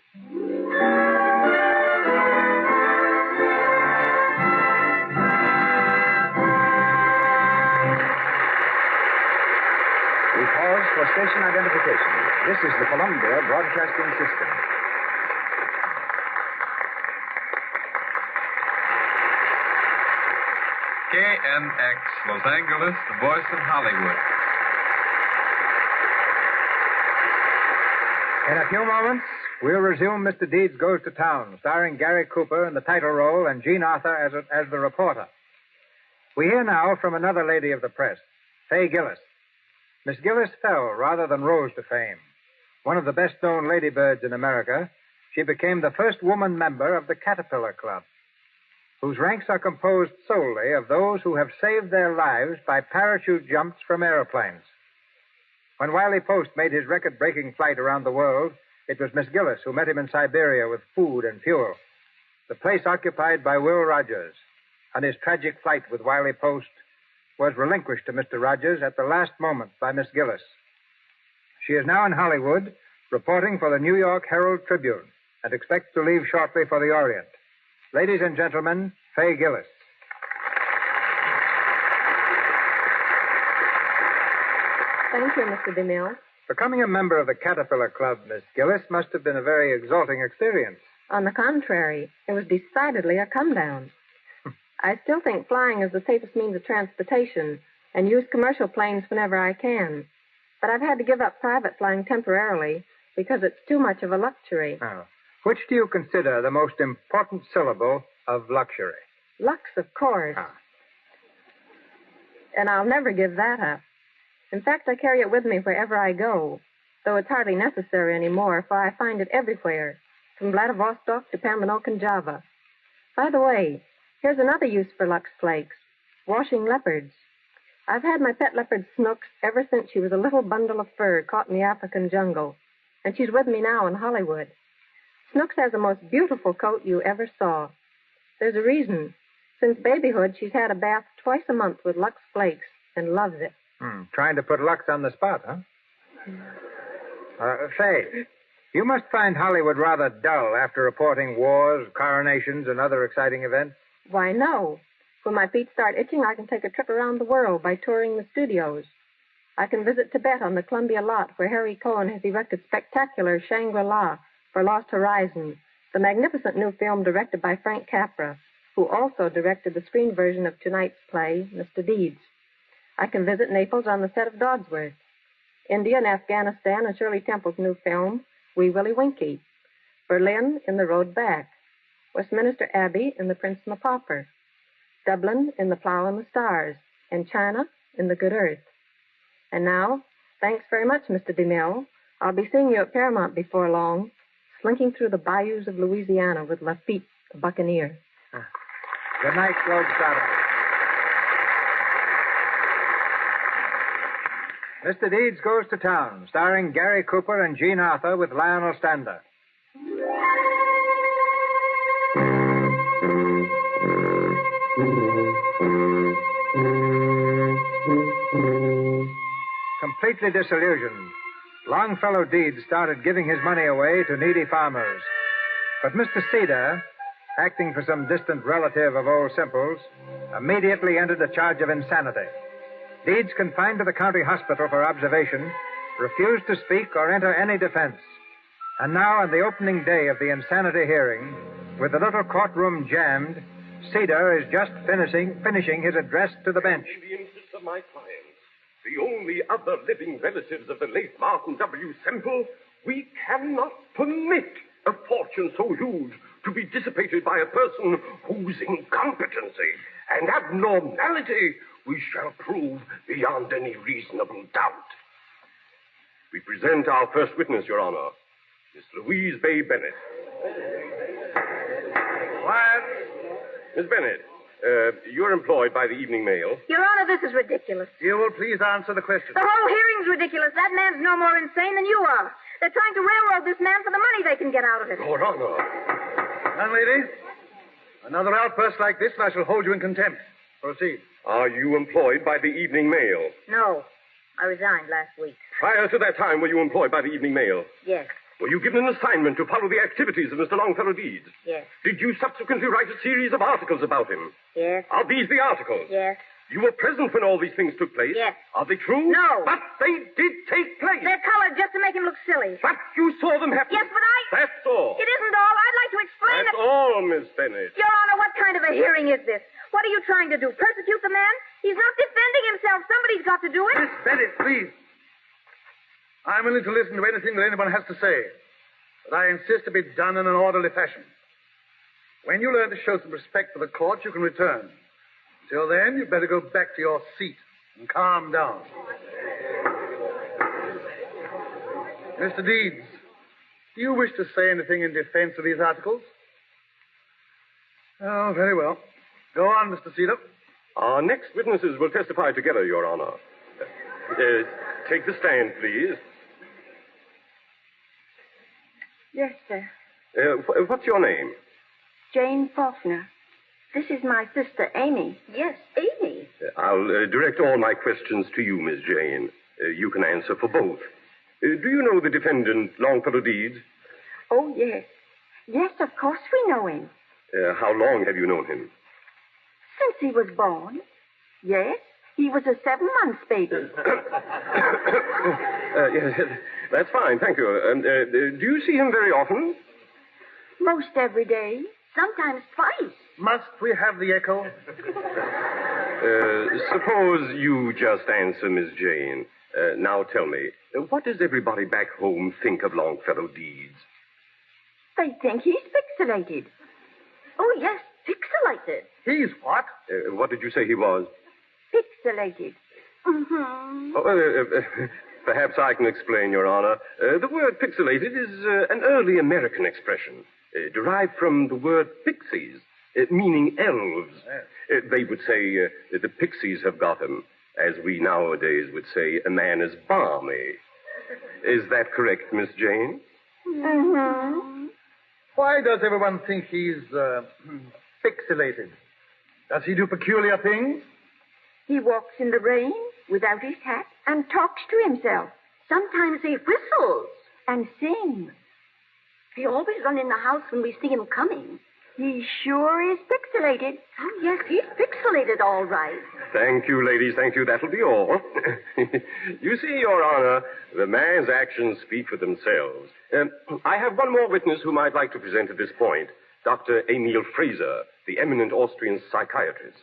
We pause for station identification. This is the Columbia Broadcasting System. KNX, Los Angeles, the voice of Hollywood. In a few moments, we'll resume Mr. Deeds Goes to Town, starring Gary Cooper in the title role and Jean Arthur as the reporter. We hear now from another lady of the press, Fay Gillis. Miss Gillis fell rather than rose to fame. One of the best-known ladybirds in America, she became the first woman member of the Caterpillar Club, whose ranks are composed solely of those who have saved their lives by parachute jumps from aeroplanes. When Wiley Post made his record-breaking flight around the world, it was Miss Gillis who met him in Siberia with food and fuel, the place occupied by Will Rogers, and his tragic flight with Wiley Post was relinquished to Mr. Rogers at the last moment by Miss Gillis. She is now in Hollywood, reporting for the New York Herald Tribune, and expects to leave shortly for the Orient. Ladies and gentlemen, Fay Gillis. Thank you, Mr. DeMille. Becoming a member of the Caterpillar Club, Miss Gillis, must have been a very exalting experience. On the contrary, it was decidedly a come-down. I still think flying is the safest means of transportation and use commercial planes whenever I can. But I've had to give up private flying temporarily because it's too much of a luxury. Oh. Which do you consider the most important syllable of luxury? Lux, of course. Ah. And I'll never give that up. In fact, I carry it with me wherever I go, though it's hardly necessary anymore, for I find it everywhere, from Vladivostok to Paminok and Java. By the way, here's another use for Lux Flakes, washing leopards. I've had my pet leopard Snooks ever since she was a little bundle of fur caught in the African jungle, and she's with me now in Hollywood. Snooks has the most beautiful coat you ever saw. There's a reason. Since babyhood, she's had a bath twice a month with Lux Flakes and loves it. Trying to put Lux on the spot, huh? Fay, you must find Hollywood rather dull after reporting wars, coronations, and other exciting events. Why, no. When my feet start itching, I can take a trip around the world by touring the studios. I can visit Tibet on the Columbia lot, where Harry Cohen has erected spectacular Shangri-La for Lost Horizons, the magnificent new film directed by Frank Capra, who also directed the screen version of tonight's play, Mr. Deeds. I can visit Naples on the set of Dodsworth, India and Afghanistan in Shirley Temple's new film, Wee Willie Winkie, Berlin in The Road Back, Westminster Abbey in The Prince and the Pauper, Dublin in The Plough and the Stars, and China in The Good Earth. And now, thanks very much, Mr. DeMille. I'll be seeing you at Paramount before long, slinking through the bayous of Louisiana with Lafitte, the buccaneer. Good night, Globetrotter. Mr. Deeds Goes to Town, starring Gary Cooper and Jean Arthur with Lionel Stander. Completely disillusioned, Longfellow Deeds started giving his money away to needy farmers. But Mr. Cedar, acting for some distant relative of Old Simple's, immediately entered a charge of insanity. Deeds, confined to the county hospital for observation, refused to speak or enter any defense. And now, on the opening day of the insanity hearing, with the little courtroom jammed, Cedar is just finishing his address to the bench. In the interests of my clients, the only other living relatives of the late Martin W. Semple, we cannot permit a fortune so huge to be dissipated by a person whose incompetency and abnormality we shall prove beyond any reasonable doubt. We present our first witness, Your Honor, Miss Louise Bay Bennett. Quiet. Miss Bennett, you're employed by the Evening Mail. Your Honor, this is ridiculous. You will please answer the question. The whole hearing's ridiculous. That man's no more insane than you are. They're trying to railroad this man for the money they can get out of it. Your Honor. Young lady, another outburst like this, and I shall hold you in contempt. Proceed. Are you employed by the Evening Mail? No. I resigned last week. Prior to that time, were you employed by the Evening Mail? Yes. Were you given an assignment to follow the activities of Mr. Longfellow Deeds? Yes. Did you subsequently write a series of articles about him? Yes. Are these the articles? Yes. You were present when all these things took place? Yes. Are they true? No. But they did take place. They're colored just to make him look silly. But you saw them happen. Yes, but That's all. It isn't all. I'd like to explain That's all, Miss Bennett. Your Honor, what kind of a hearing is this? What are you trying to do? Persecute the man? He's not defending himself. Somebody's got to do it. Miss Bennett, please. I'm willing to listen to anything that anyone has to say, but I insist to be done in an orderly fashion. When you learn to show some respect for the court, you can return. Till then, you'd better go back to your seat and calm down. Mr. Deeds, do you wish to say anything in defense of these articles? Oh, very well. Go on, Mr. Cedar. Our next witnesses will testify together, Your Honor. Take the stand, please. Yes, sir. What's your name? Jane Faulkner. This is my sister, Amy. Yes, Amy. I'll direct all my questions to you, Miss Jane. You can answer for both. Do you know the defendant, Longfellow Deeds? Oh, yes. Yes, of course we know him. How long have you known him? Since he was born. Yes, he was a 7-month baby. Yes, that's fine, thank you. Do you see him very often? Most every day. Sometimes twice. Must we have the echo? Suppose you just answer, Miss Jane. Now tell me, what does everybody back home think of Longfellow Deeds? They think he's pixelated. Oh, yes, pixelated. He's what? What did you say he was? Pixelated. Mm-hmm. Perhaps I can explain, Your Honor. The word pixelated is an early American expression, derived from the word pixies, meaning elves. Yes. They would say the pixies have got him, as we nowadays would say a man is balmy. Is that correct, Miss Jane? Mm-hmm. Why does everyone think he's pixelated? Does he do peculiar things? He walks in the rain without his hat and talks to himself. Sometimes he whistles and sings. He always runs in the house when we see him coming. He sure is pixelated. Oh, yes, he's pixelated all right. Thank you, ladies. Thank you. That'll be all. You see, Your Honor, the man's actions speak for themselves. I have one more witness whom I'd like to present at this point, Dr. Emil Fraser, the eminent Austrian psychiatrist.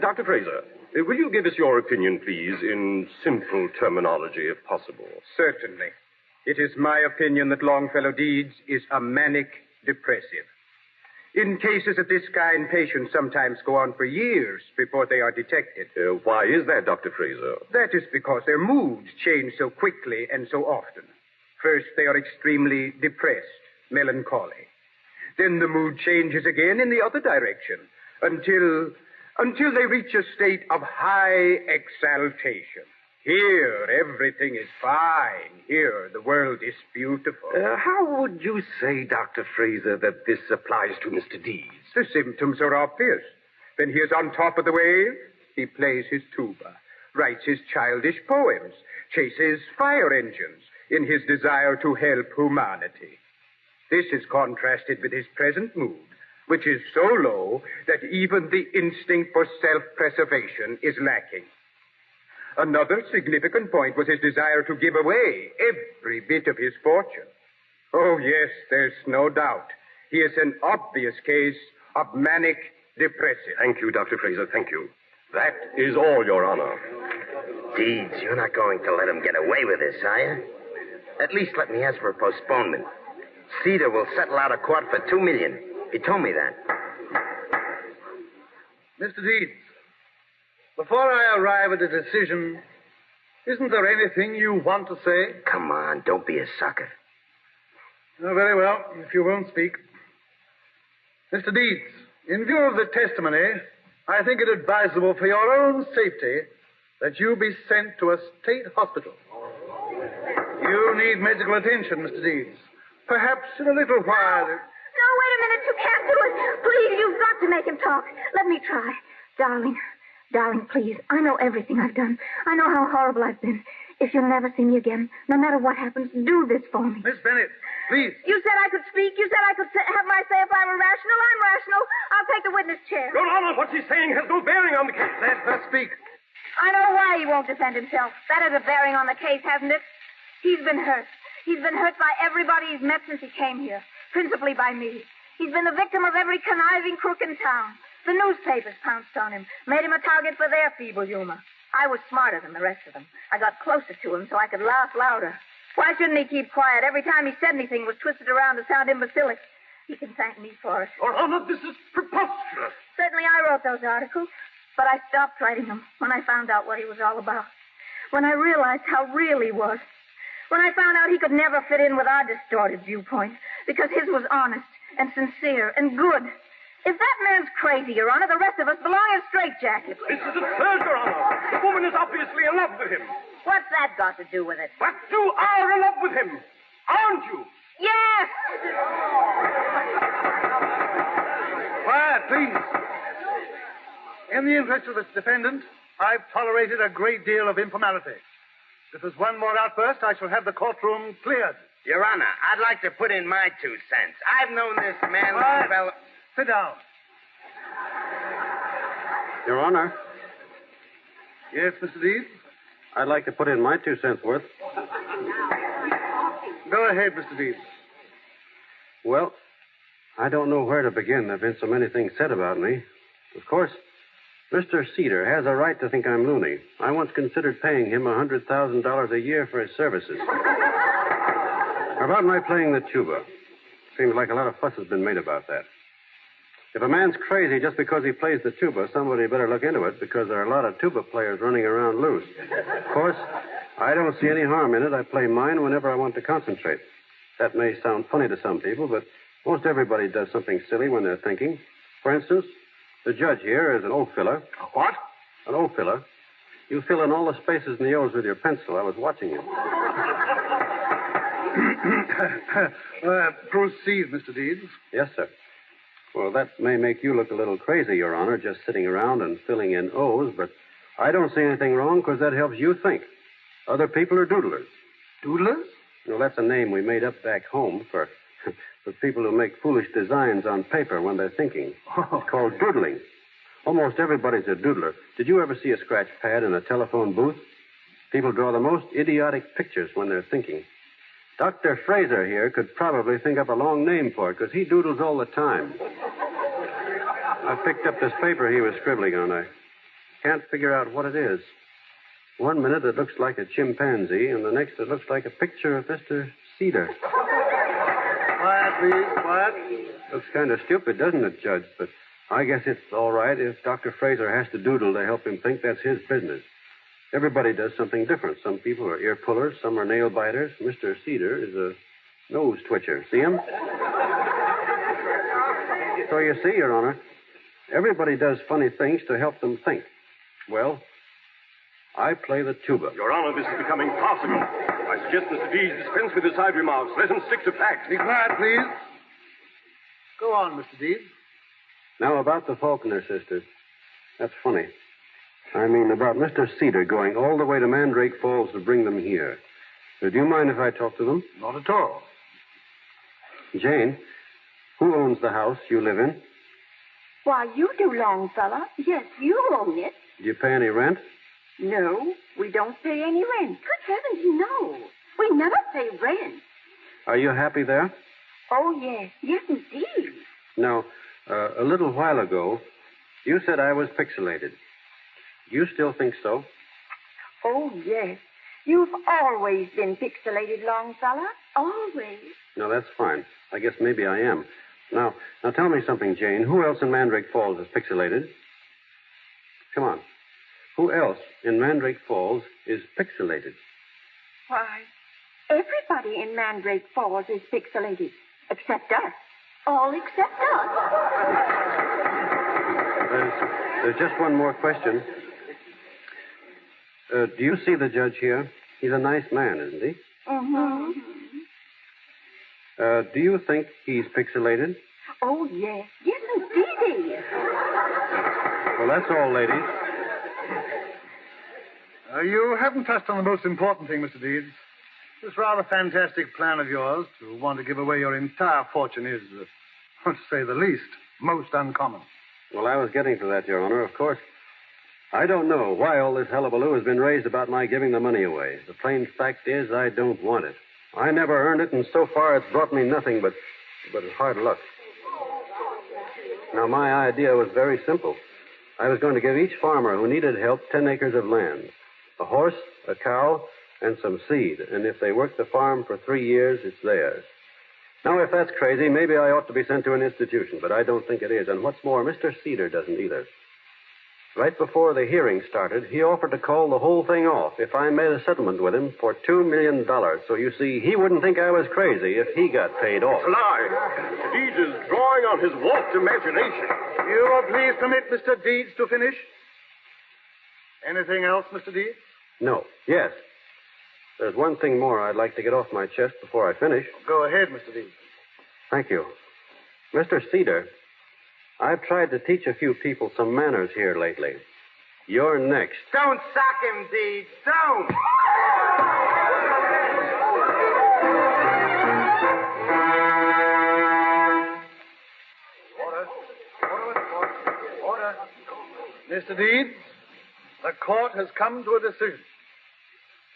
Dr. Fraser, will you give us your opinion, please, in simple terminology, if possible? Certainly. It is my opinion that Longfellow Deeds is a manic depressive. In cases of this kind, patients sometimes go on for years before they are detected. Why is that, Dr. Fraser? That is because their moods change so quickly and so often. First, they are extremely depressed, melancholy. Then the mood changes again in the other direction until they reach a state of high exaltation. Here, everything is fine. Here, the world is beautiful. How would you say, Dr. Fraser, that this applies to Mr. Deeds? The symptoms are obvious. When he is on top of the wave, he plays his tuba, writes his childish poems, chases fire engines in his desire to help humanity. This is contrasted with his present mood, which is so low that even the instinct for self-preservation is lacking. Another significant point was his desire to give away every bit of his fortune. Oh, yes, there's no doubt. He is an obvious case of manic depressive. Thank you, Dr. Fraser, thank you. That is all, Your Honor. Deeds, you're not going to let him get away with this, are you? At least let me ask for a postponement. Cedar will settle out of court for $2 million. He told me that. Mr. Deeds, before I arrive at a decision, isn't there anything you want to say? Come on, don't be a sucker. Oh, very well, if you won't speak. Mr. Deeds, in view of the testimony, I think it advisable for your own safety that you be sent to a state hospital. You need medical attention, Mr. Deeds. Perhaps in a little while... No, wait a minute. You can't do it. Please, you've got to make him talk. Let me try. Darling, please. I know everything I've done. I know how horrible I've been. If you'll never see me again, no matter what happens, do this for me. Miss Bennett, please. You said I could speak. You said I could have my say if I were rational. I'm rational. I'll take the witness chair. Your Honor, what she's saying has no bearing on the case. Let her speak. I know why he won't defend himself. That has a bearing on the case, hasn't it? He's been hurt. He's been hurt by everybody he's met since he came here, principally by me. He's been the victim of every conniving crook in town. The newspapers pounced on him, made him a target for their feeble humor. I was smarter than the rest of them. I got closer to him so I could laugh louder. Why shouldn't he keep quiet? Every time he said anything, it was twisted around to sound imbecilic. He can thank me for it. Your Honor, this is preposterous. Certainly I wrote those articles, but I stopped writing them when I found out what he was all about. When I realized how real he was. When I found out he could never fit in with our distorted viewpoint, because his was honest and sincere and good. If that man's crazy, Your Honor, the rest of us belong in straitjackets. This is absurd, Your Honor. The woman is obviously in love with him. What's that got to do with it? But you are in love with him, aren't you? Yes! Quiet, please. In the interest of this defendant, I've tolerated a great deal of informality. If there's one more outburst, I shall have the courtroom cleared. Your Honor, I'd like to put in my 2 cents. I've known this man Quiet. develop... Sit down. Your Honor, Yes, Mr. Deeds? I'd like to put in my 2 cents worth. Go ahead, Mr. Deeds. Well, I don't know where to begin. There have been so many things said about me. Of course, Mr. Cedar has a right to think I'm loony. I once considered paying him $100,000 a year for his services. About my playing the tuba. Seems like a lot of fuss has been made about that. If a man's crazy just because he plays the tuba, somebody better look into it, because there are a lot of tuba players running around loose. Of course, I don't see any harm in it. I play mine whenever I want to concentrate. That may sound funny to some people, but most everybody does something silly when they're thinking. For instance, the judge here is an O filler. What? An O filler. You fill in all the spaces in the O's with your pencil. I was watching you. Proceed, Mr. Deeds. Yes, sir. Well, that may make you look a little crazy, Your Honor, just sitting around and filling in O's, but I don't see anything wrong because that helps you think. Other people are doodlers. Doodlers? Well, that's a name we made up back home for people who make foolish designs on paper when they're thinking. It's called doodling. Almost everybody's a doodler. Did you ever see a scratch pad in a telephone booth? People draw the most idiotic pictures when they're thinking. Dr. Fraser here could probably think up a long name for it, because he doodles all the time. I picked up this paper he was scribbling on. I can't figure out what it is. One minute it looks like a chimpanzee, and the next it looks like a picture of Mr. Cedar. Quiet, please, quiet. Looks kind of stupid, doesn't it, Judge? But I guess it's all right. If Dr. Fraser has to doodle to help him think, that's his business. Everybody does something different. Some people are ear pullers, some are nail biters. Mr. Cedar is a nose twitcher. See him? So you see, Your Honor, everybody does funny things to help them think. Well, I play the tuba. Your Honor, this is becoming farcical. I suggest Mr. Deeds dispense with his side remarks. Let him stick to facts. Be quiet, please. Go on, Mr. Deeds. Now, about the Faulkner sisters. That's funny. I mean, about Mr. Cedar going all the way to Mandrake Falls to bring them here. Do you mind if I talk to them? Not at all. Jane, who owns the house you live in? Why, you do, Longfellow. Yes, you own it. Do you pay any rent? No, we don't pay any rent. Good heavens, no. We never pay rent. Are you happy there? Oh, yes. Yes, indeed. Now, a little while ago, you said I was pixelated. Do you still think so? Oh, yes. You've always been pixelated, Longfellow. Always. No, that's fine. I guess maybe I am. Now tell me something, Jane. Who else in Mandrake Falls is pixelated? Come on. Who else in Mandrake Falls is pixelated? Why, everybody in Mandrake Falls is pixelated, except us. All except us. There's just one more question. Do you see the judge here? He's a nice man, isn't he? Mm-hmm. Do you think he's pixelated? Oh, yes. Yes, indeed he is. Well, that's all, ladies. You haven't touched on the most important thing, Mr. Deeds. This rather fantastic plan of yours to want to give away your entire fortune is, to say the least, most uncommon. Well, I was getting to that, Your Honor. Of course, I don't know why all this hullabaloo has been raised about my giving the money away. The plain fact is I don't want it. I never earned it, and so far it's brought me nothing but hard luck. Now, my idea was very simple. I was going to give each farmer who needed help 10 acres of land, a horse, a cow, and some seed. And if they work the farm for 3 years, it's theirs. Now, if that's crazy, maybe I ought to be sent to an institution, but I don't think it is. And what's more, Mr. Cedar doesn't either. Right before the hearing started, he offered to call the whole thing off if I made a settlement with him for $2 million. So you see, he wouldn't think I was crazy if he got paid off. It's a lie. Mr. Deeds is drawing on his warped imagination. You will please permit Mr. Deeds to finish? Anything else, Mr. Deeds? No. Yes. There's one thing more I'd like to get off my chest before I finish. Go ahead, Mr. Deeds. Thank you. Mr. Cedar, I've tried to teach a few people some manners here lately. You're next. Don't sock him, Deeds. Don't. Order. Mr. Deeds, the court has come to a decision.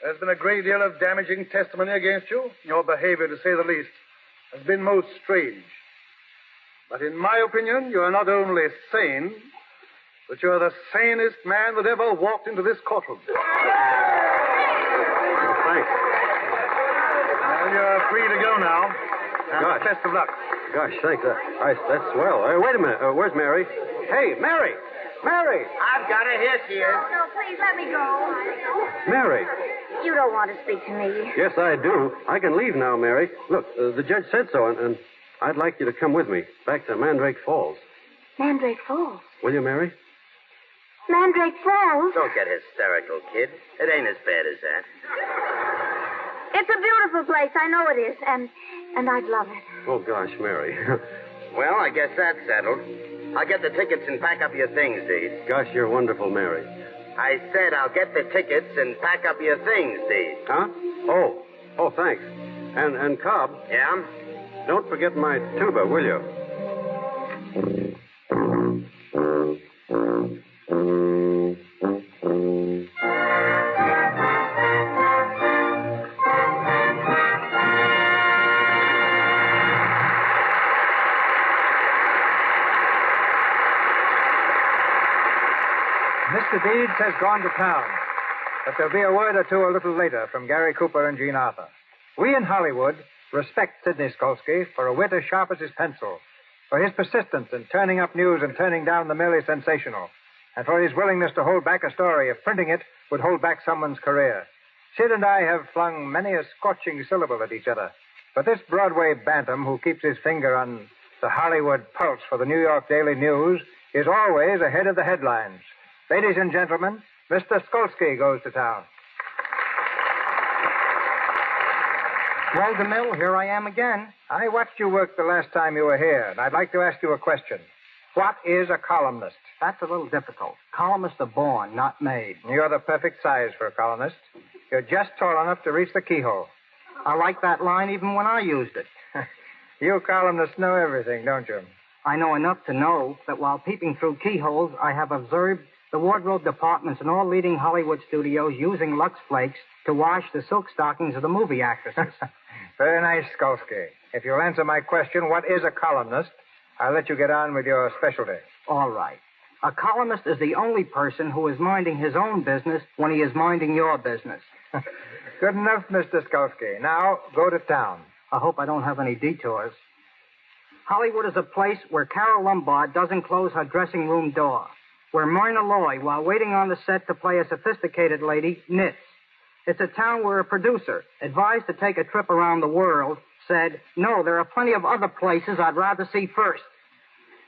There's been a great deal of damaging testimony against you. Your behavior, to say the least, has been most strange. But in my opinion, you are not only sane, but you are the sanest man that ever walked into this courtroom. Thanks. Well, you're free to go now. And best of luck. Gosh, thanks. That's swell. Wait a minute. Where's Mary? Hey, Mary! Mary! I've got her. Here she is. No, please let me go. Mary! You don't want to speak to me. Yes, I do. I can leave now, Mary. Look, the judge said so, and I'd like you to come with me back to Mandrake Falls. Mandrake Falls? Will you, Mary? Mandrake Falls? Don't get hysterical, kid. It ain't as bad as that. It's a beautiful place. I know it is. And I'd love it. Oh, gosh, Mary. Well, I guess that's settled. I'll get the tickets and pack up your things, Deeds. Gosh, you're wonderful, Mary. I said I'll get the tickets and pack up your things, Deeds. Huh? Oh, thanks. And Cobb. Yeah? Don't forget my tuba, will you? Mr. Deeds has gone to town, but there'll be a word or two a little later from Gary Cooper and Jean Arthur. We in Hollywood respect Sidney Skolsky for a wit as sharp as his pencil, for his persistence in turning up news and turning down the merely sensational, and for his willingness to hold back a story if printing it would hold back someone's career. Sid and I have flung many a scorching syllable at each other, but this Broadway bantam who keeps his finger on the Hollywood pulse for the New York Daily News is always ahead of the headlines. Ladies and gentlemen, Mr. Skolsky goes to town. Well, DeMille, here I am again. I watched you work the last time you were here, and I'd like to ask you a question. What is a columnist? That's a little difficult. Columnists are born, not made. You're the perfect size for a columnist. You're just tall enough to reach the keyhole. I like that line even when I used it. You columnists know everything, don't you? I know enough to know that while peeping through keyholes, I have observed the wardrobe departments in all leading Hollywood studios using Lux Flakes to wash the silk stockings of the movie actresses. Very nice, Skolsky. If you'll answer my question, what is a columnist, I'll let you get on with your specialty. All right. A columnist is the only person who is minding his own business when he is minding your business. Good enough, Mr. Skolsky. Now, go to town. I hope I don't have any detours. Hollywood is a place where Carol Lombard doesn't close her dressing room door, where Myrna Loy, while waiting on the set to play a sophisticated lady, knits. It's a town where a producer, advised to take a trip around the world, said, "No, there are plenty of other places I'd rather see first."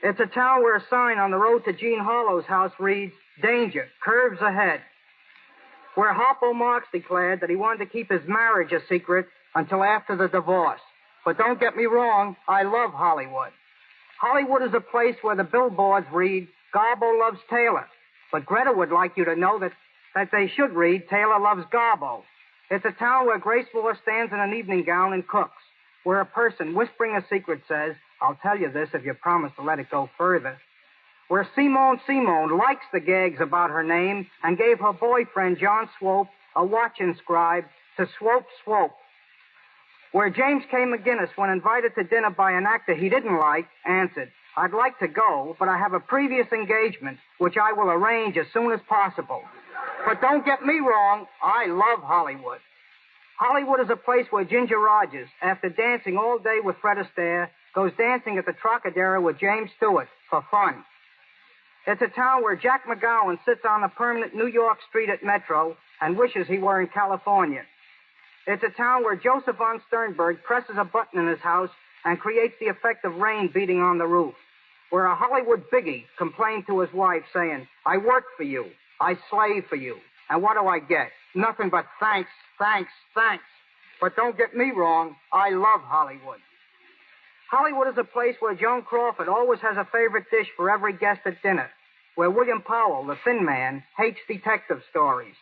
It's a town where a sign on the road to Jean Harlow's house reads, "Danger, curves ahead." Where Harpo Marx declared that he wanted to keep his marriage a secret until after the divorce. But don't get me wrong, I love Hollywood. Hollywood is a place where the billboards read, "Garbo loves Taylor." But Greta would like you to know that they should read, "Taylor loves Garbo." It's a town where Grace Moore stands in an evening gown and cooks, where a person whispering a secret says, "I'll tell you this if you promise to let it go further." Where Simone likes the gags about her name and gave her boyfriend, John Swope, a watch inscribed to Swope Swope. Where James K. McGinnis, when invited to dinner by an actor he didn't like, answered, I'd like to go, but I have a previous engagement, which I will arrange as soon as possible. But don't get me wrong, I love Hollywood. Hollywood is a place where Ginger Rogers, after dancing all day with Fred Astaire, goes dancing at the Trocadero with James Stewart for fun. It's a town where Jack McGowan sits on a permanent New York street at Metro and wishes he were in California. It's a town where Joseph von Sternberg presses a button in his house and creates the effect of rain beating on the roof. Where a Hollywood biggie complained to his wife saying, I work for you, I slave for you, and what do I get? Nothing but thanks, thanks, thanks. But don't get me wrong, I love Hollywood. Hollywood is a place where Joan Crawford always has a favorite dish for every guest at dinner, where William Powell, the thin man, hates detective stories.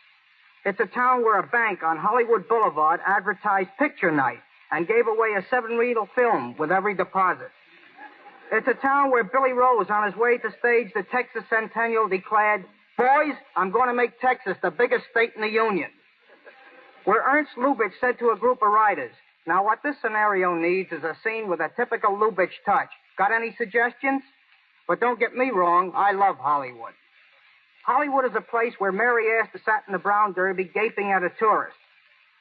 It's a town where a bank on Hollywood Boulevard advertised picture night and gave away a 7-reel film with every deposit. It's a town where Billy Rose, on his way to stage the Texas Centennial, declared, boys, I'm going to make Texas the biggest state in the Union. Where Ernst Lubitsch said to a group of writers, now what this scenario needs is a scene with a typical Lubitsch touch. Got any suggestions? But don't get me wrong, I love Hollywood. Hollywood is a place where Mary Astor sat in the Brown Derby gaping at a tourist,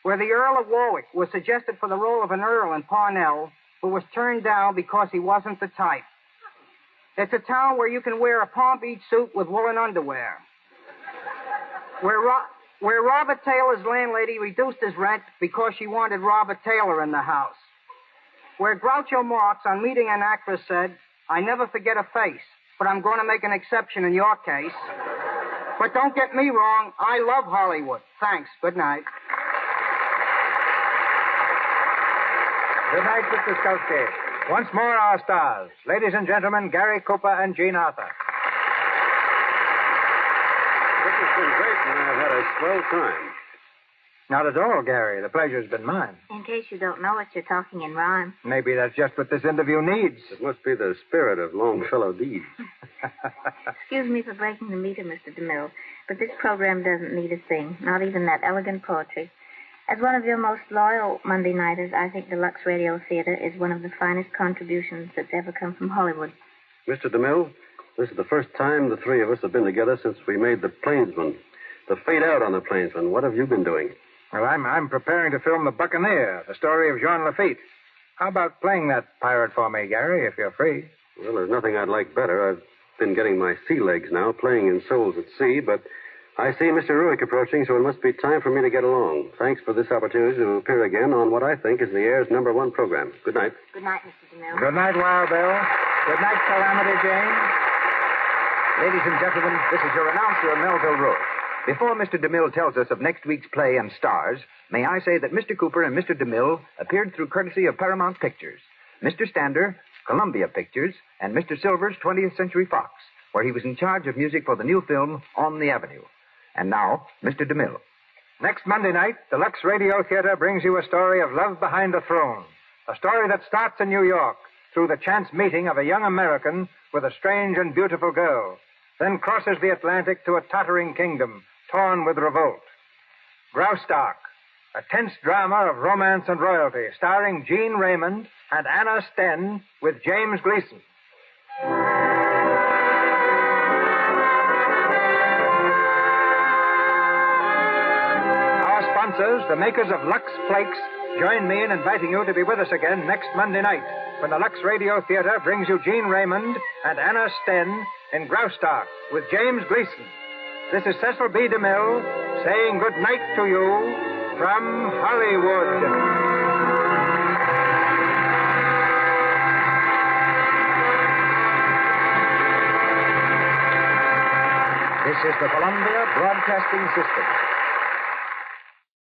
where the Earl of Warwick was suggested for the role of an earl in Parnell, but was turned down because he wasn't the type. It's a town where you can wear a Palm Beach suit with woolen underwear, where Robert Taylor's landlady reduced his rent because she wanted Robert Taylor in the house, where Groucho Marx, on meeting an actress, said, I never forget a face, but I'm going to make an exception in your case. But don't get me wrong, I love Hollywood. Thanks. Good night. Good night, Mr. Skulski. Once more, our stars. Ladies and gentlemen, Gary Cooper and Jean Arthur. This has been great, and I've had a swell time. Not at all, Gary. The pleasure's been mine. In case you don't know it, you're talking in rhyme. Maybe that's just what this interview needs. It must be the spirit of Longfellow Deeds. Excuse me for breaking the meter, Mr. DeMille, but this program doesn't need a thing, not even that elegant poetry. As one of your most loyal Monday nighters, I think the Lux Radio Theatre is one of the finest contributions that's ever come from Hollywood. Mr. DeMille, this is the first time the three of us have been together since we made The Plainsman. The Fade Out on The Plainsman. What have you been doing? Well, I'm preparing to film The Buccaneer, the story of Jean Lafitte. How about playing that pirate for me, Gary, if you're free? Well, there's nothing I'd like better. I've been getting my sea legs now, playing in Souls at Sea, but I see Mr. Ruick approaching, so it must be time for me to get along. Thanks for this opportunity to appear again on what I think is the air's #1 program. Good night. Good night, Mr. DeMille. Good night, Wild Bill. Good night, Calamity Jane. Ladies and gentlemen, this is your announcer, Melville Roach. Before Mr. DeMille tells us of next week's play and stars, may I say that Mr. Cooper and Mr. DeMille appeared through courtesy of Paramount Pictures, Mr. Stander, Columbia Pictures, and Mr. Silver's 20th Century Fox, where he was in charge of music for the new film On the Avenue. And now, Mr. DeMille. Next Monday night, the Lux Radio Theatre brings you a story of love behind the throne. A story that starts in New York through the chance meeting of a young American with a strange and beautiful girl, then crosses the Atlantic to a tottering kingdom torn with revolt. Graustark, a tense drama of romance and royalty, starring Gene Raymond and Anna Sten with James Gleason. Our sponsors, the makers of Lux Flakes, join me in inviting you to be with us again next Monday night when the Lux Radio Theatre brings you Gene Raymond and Anna Sten in Graustark with James Gleason. This is Cecil B. DeMille saying good night to you from Hollywood. This is the Columbia Broadcasting System.